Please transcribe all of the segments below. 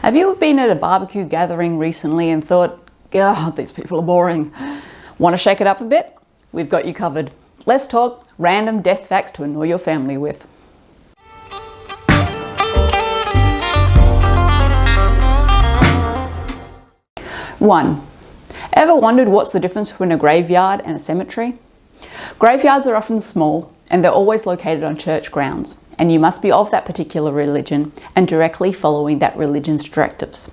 Have you been at a barbecue gathering recently and thought, God, these people are boring? Want to shake it up a bit? We've got you covered. Let's talk random death facts to annoy your family with. One, ever wondered what's the difference between a graveyard and a cemetery? Graveyards are often small and they're always located on church grounds, and you must be of that particular religion and directly following that religion's directives.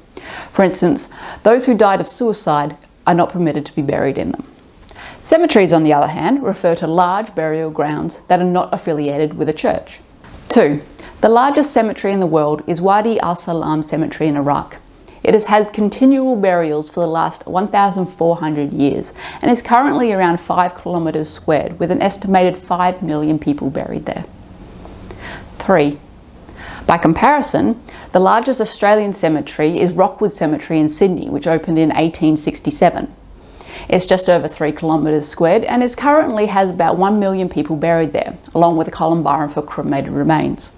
For instance, those who died of suicide are not permitted to be buried in them. Cemeteries, on the other hand, refer to large burial grounds that are not affiliated with a church. 2. The largest cemetery in the world is Wadi al-Salam Cemetery in Iraq. It has had continual burials for the last 1,400 years and is currently around 5 kilometres squared, with an estimated 5 million people buried there. 3. By comparison, the largest Australian cemetery is Rockwood Cemetery in Sydney, which opened in 1867. It's just over 3 kilometres squared and currently has about 1 million people buried there, along with a columbarium for cremated remains.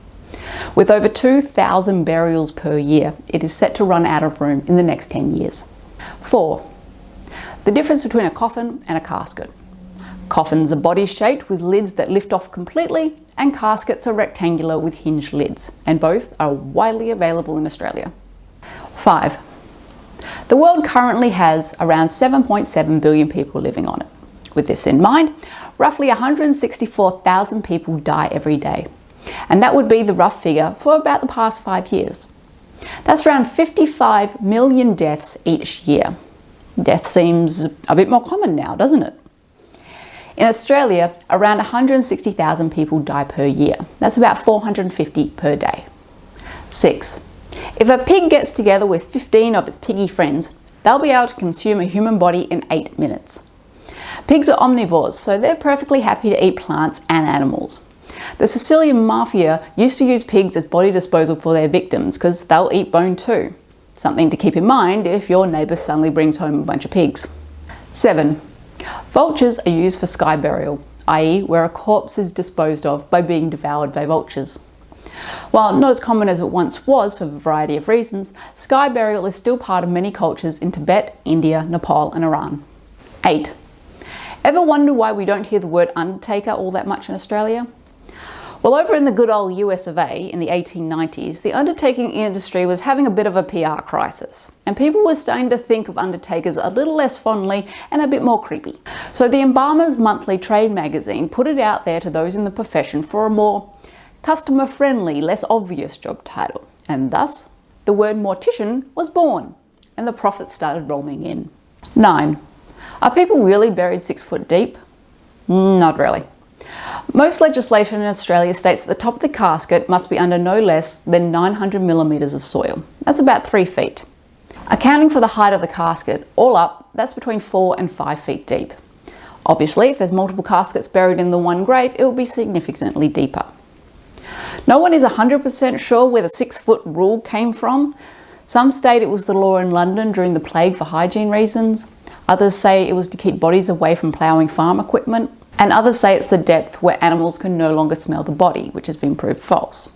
With over 2,000 burials per year, it is set to run out of room in the next 10 years. 4. The difference between a coffin and a casket. Coffins are body shaped with lids that lift off completely, and caskets are rectangular with hinged lids, and both are widely available in Australia. 5. The world currently has around 7.7 billion people living on it. With this in mind, roughly 164,000 people die every day, and that would be the rough figure for about the past 5 years. That's around 55 million deaths each year. Death seems a bit more common now, doesn't it? In Australia, around 160,000 people die per year. That's about 450 per day. 6. If a pig gets together with 15 of its piggy friends, they'll be able to consume a human body in 8 minutes. Pigs are omnivores, so they're perfectly happy to eat plants and animals. The Sicilian mafia used to use pigs as body disposal for their victims because they'll eat bone too. Something to keep in mind if your neighbour suddenly brings home a bunch of pigs. 7. Vultures are used for sky burial, i.e. where a corpse is disposed of by being devoured by vultures. While not as common as it once was for a variety of reasons, sky burial is still part of many cultures in Tibet, India, Nepal and Iran. 8. Ever wonder why we don't hear the word undertaker all that much in Australia? Well, over in the good old US of A in the 1890s, the undertaking industry was having a bit of a PR crisis, and people were starting to think of undertakers a little less fondly and a bit more creepy. So the Embalmer's Monthly Trade magazine put it out there to those in the profession for a more customer-friendly, less obvious job title, and thus the word mortician was born, and the profits started rolling in. 9. Are people really buried 6 foot deep? Not really. Most legislation in Australia states that the top of the casket must be under no less than 900 millimetres of soil. That's about 3 feet. Accounting for the height of the casket, all up, that's between 4 and 5 feet deep. Obviously, if there's multiple caskets buried in the one grave, it will be significantly deeper. No one is 100% sure where the 6 foot rule came from. Some state it was the law in London during the plague for hygiene reasons. Others say it was to keep bodies away from ploughing farm equipment. And others say it's the depth where animals can no longer smell the body, which has been proved false.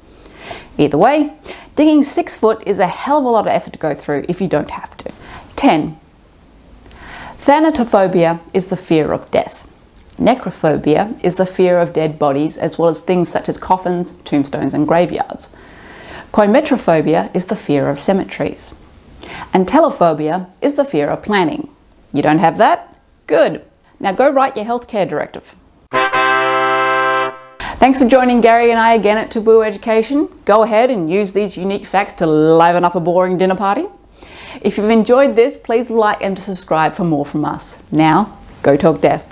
Either way, digging 6 foot is a hell of a lot of effort to go through if you don't have to. 10. Thanatophobia is the fear of death. Necrophobia is the fear of dead bodies, as well as things such as coffins, tombstones and graveyards. Coimetrophobia is the fear of cemeteries. And telophobia is the fear of planning. You don't have that? Good. Now go write your healthcare directive. Thanks for joining Gary and I again at Taboo Education. Go ahead and use these unique facts to liven up a boring dinner party. If you've enjoyed this, please like and subscribe for more from us. Now, go talk death.